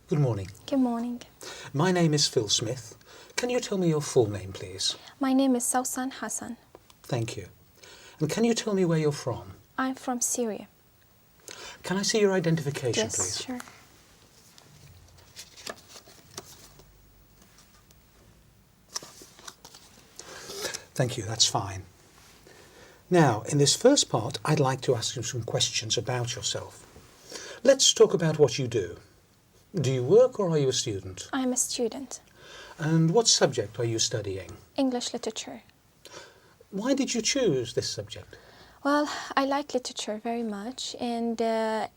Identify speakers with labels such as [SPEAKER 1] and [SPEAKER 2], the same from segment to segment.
[SPEAKER 1] Good morning.
[SPEAKER 2] Good morning.
[SPEAKER 1] My name is Phil Smith. Can you tell me your full name, please?
[SPEAKER 2] My name is Sausan Hassan.
[SPEAKER 1] Thank you. And can you tell me where you're from?
[SPEAKER 2] I'm from Syria.
[SPEAKER 1] Can I see your identification,
[SPEAKER 2] Yes,
[SPEAKER 1] please?
[SPEAKER 2] sure.
[SPEAKER 1] Thank you, that's fine. Now, in this first part, I'd like to ask you some questions about yourself. Let's talk about what you do. Do you work or are you a student?
[SPEAKER 2] I'm a student.
[SPEAKER 1] And what subject are you studying?
[SPEAKER 2] English literature.
[SPEAKER 1] Why did you choose this subject?
[SPEAKER 2] Well, I like literature very much, and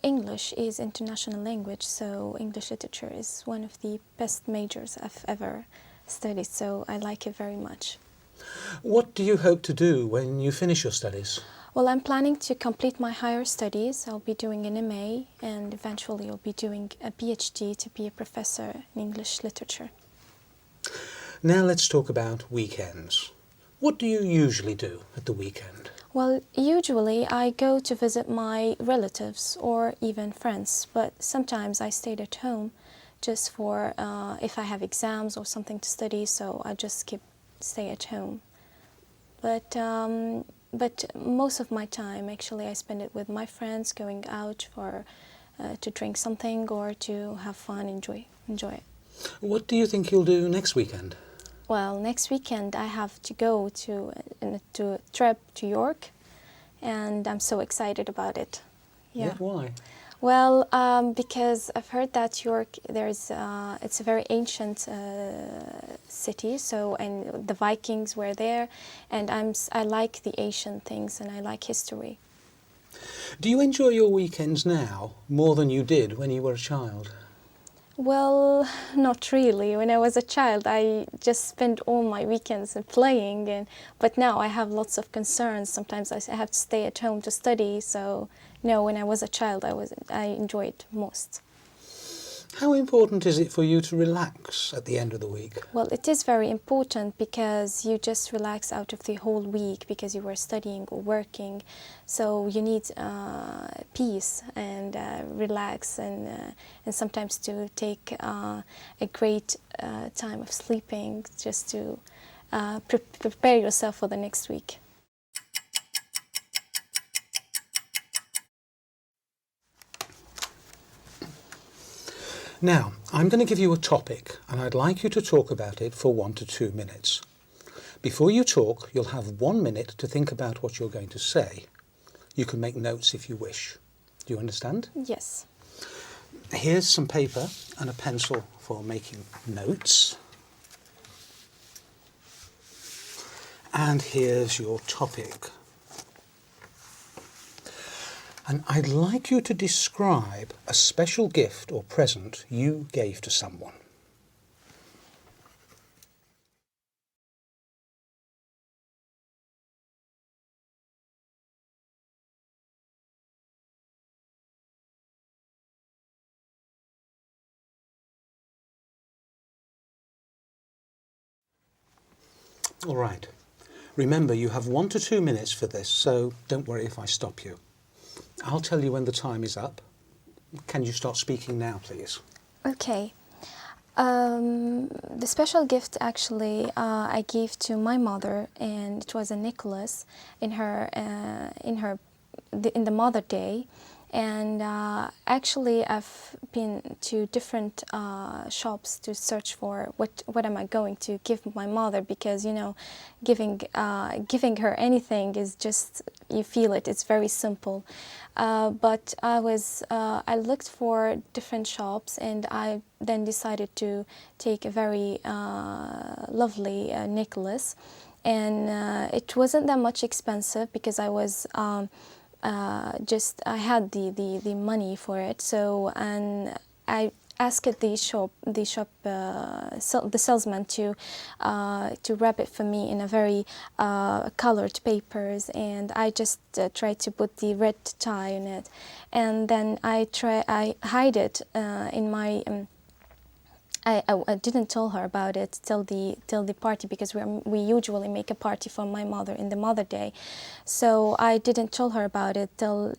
[SPEAKER 2] English is international language, so English literature is one of the best majors I've ever studied, so I like it very much.
[SPEAKER 1] What do you hope to do when you finish your studies?
[SPEAKER 2] Well, I'm planning to complete my higher studies. I'll be doing an MA, and eventually I'll be doing a PhD to be a professor in English literature.
[SPEAKER 1] Now let's talk about weekends. What do you usually do at the weekend?
[SPEAKER 2] Well, usually I go to visit my relatives or even friends, but sometimes I stayed at home just for if I have exams or something to study, so I just stay at home. But most of my time, actually, I spend it with my friends, going out for to drink something or to have fun, enjoy it.
[SPEAKER 1] What do you think you'll do next weekend?
[SPEAKER 2] Well, next weekend I have to go to a trip to York, and I'm so excited about it.
[SPEAKER 1] Yeah, why?
[SPEAKER 2] Well, because I've heard that York, it's a very ancient city. So, and the Vikings were there, and I like the ancient things, and I like history.
[SPEAKER 1] Do you enjoy your weekends now more than you did when you were a child?
[SPEAKER 2] Well, not really. When I was a child, I just spent all my weekends playing, but now I have lots of concerns. Sometimes I have to stay at home to study. So, no, when I was a child, I enjoyed most.
[SPEAKER 1] How important is it for you to relax at the end of the week?
[SPEAKER 2] Well, it is very important because you just relax out of the whole week because you were studying or working. So you need peace and relax and sometimes to take a great time of sleeping just to prepare yourself for the next week.
[SPEAKER 1] Now, I'm going to give you a topic and I'd like you to talk about it for 1 to 2 minutes. Before you talk, you'll have 1 minute to think about what you're going to say. You can make notes if you wish. Do you understand?
[SPEAKER 2] Yes.
[SPEAKER 1] Here's some paper and a pencil for making notes. And here's your topic. And I'd like you to describe a special gift or present you gave to someone. All right. Remember, you have 1 to 2 minutes for this, so don't worry if I stop you. I'll tell you when the time is up. Can you start speaking now, please?
[SPEAKER 2] Okay. The special gift actually I gave to my mother, and it was a necklace in the Mother Day. And actually, I've been to different shops to search for what am I going to give my mother, because giving her anything is just, you feel it. It's very simple. But I looked for different shops, and I then decided to take a very lovely necklace, and it wasn't that much expensive because I was. I had the money for it, so, and I asked the salesman to wrap it for me in a very colored papers, and I just tried to put the red tie on it, and then I hide it in my I didn't tell her about it till the party, because we usually make a party for my mother in the Mother Day, so I didn't tell her about it till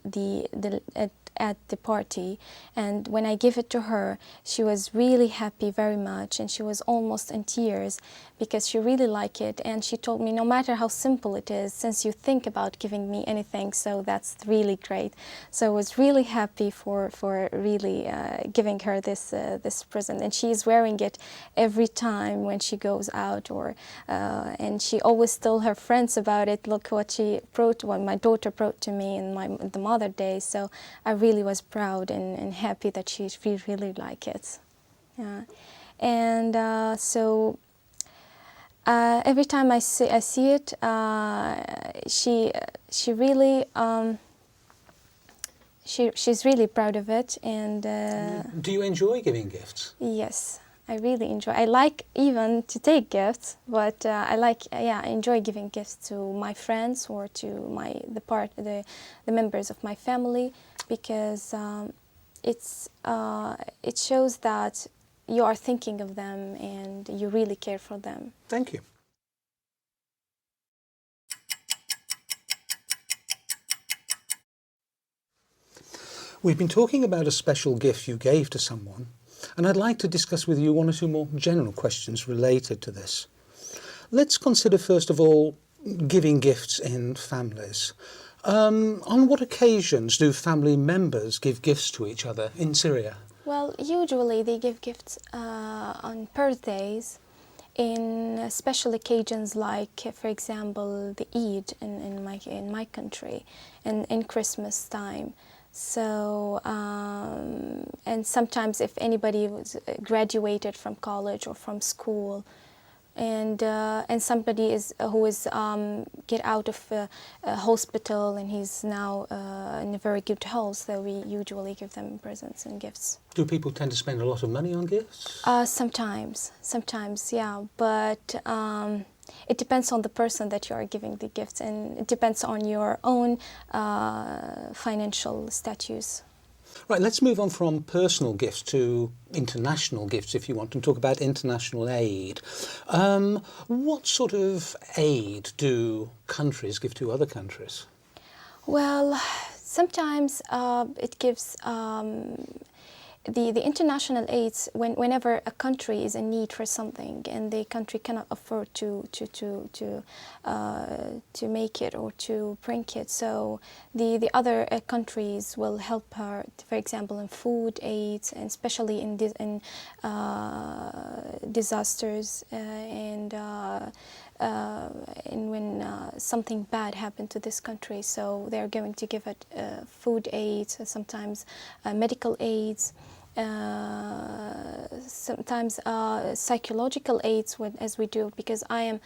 [SPEAKER 2] at the party. And when I gave it to her, she was really happy very much, and she was almost in tears because she really liked it. And she told me, no matter how simple it is, since you think about giving me anything, so that's really great. So I was really happy for really giving her this present, and she's wearing it every time when she goes out, or and she always told her friends about it. Look what she brought, what my daughter brought to me in the Mother Day. So I really was proud and happy that she really liked it. Yeah. And so every time I see it, she really she's really proud of it. And
[SPEAKER 1] do you enjoy giving gifts?
[SPEAKER 2] yes, I really enjoy. I like even to take gifts, but I enjoy giving gifts to my friends or to the members of my family, because it shows that you are thinking of them and you really care for them.
[SPEAKER 1] Thank you. We've been talking about a special gift you gave to someone, and I'd like to discuss with you one or two more general questions related to this. Let's consider first of all giving gifts in families. On what occasions do family members give gifts to each other in Syria?
[SPEAKER 2] Well, usually they give gifts on birthdays, in special occasions like, for example, the Eid in my country, and in Christmas time. So, and sometimes if anybody was graduated from college or from school, and somebody who is get out of a hospital and he's now in a very good health, so we usually give them presents and gifts.
[SPEAKER 1] Do people tend to spend a lot of money on gifts?
[SPEAKER 2] Sometimes, yeah, but it depends on the person that you are giving the gifts, and it depends on your own financial status.
[SPEAKER 1] Right, let's move on from personal gifts to international gifts, if you want, and talk about international aid. What sort of aid do countries give to other countries?
[SPEAKER 2] Well, sometimes it gives the international aids whenever a country is in need for something and the country cannot afford to make it or to bring it, so the other countries will help her, for example, in food aids, and especially in disasters and when something bad happened to this country, so they're going to give it food aids, sometimes medical aids, sometimes psychological aids, as we do, because I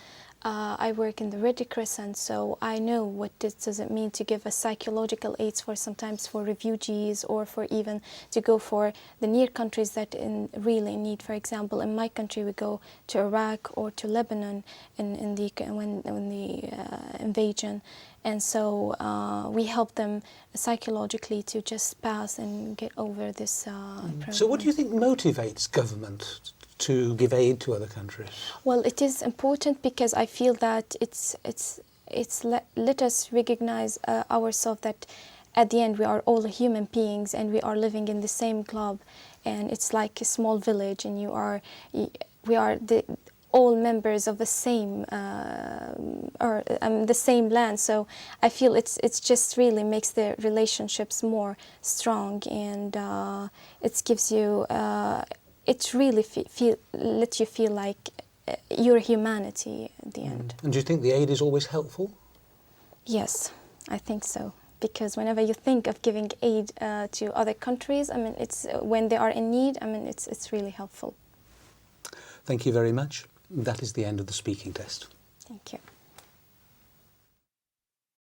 [SPEAKER 2] work in the Red Crescent, so I know what does it mean to give a psychological aids for sometimes for refugees, or for even to go for the near countries that really need. For example, in my country, we go to Iraq or to Lebanon when the invasion, and so we help them psychologically to just pass and get over this problem.
[SPEAKER 1] So what do you think motivates government to give aid to other countries?
[SPEAKER 2] Well, it is important because I feel that let us recognize ourselves that at the end we are all human beings and we are living in the same club, and it's like a small village, and we are all members of the same the same land. So I feel it's just really makes the relationships more strong, and it gives you it really lets you feel like your humanity at the end.
[SPEAKER 1] And do you think the aid is always helpful?
[SPEAKER 2] Yes, I think so. Because whenever you think of giving aid to other countries, I mean, it's when they are in need, I mean, it's really helpful.
[SPEAKER 1] Thank you very much. That is the end of the speaking test.
[SPEAKER 2] Thank you.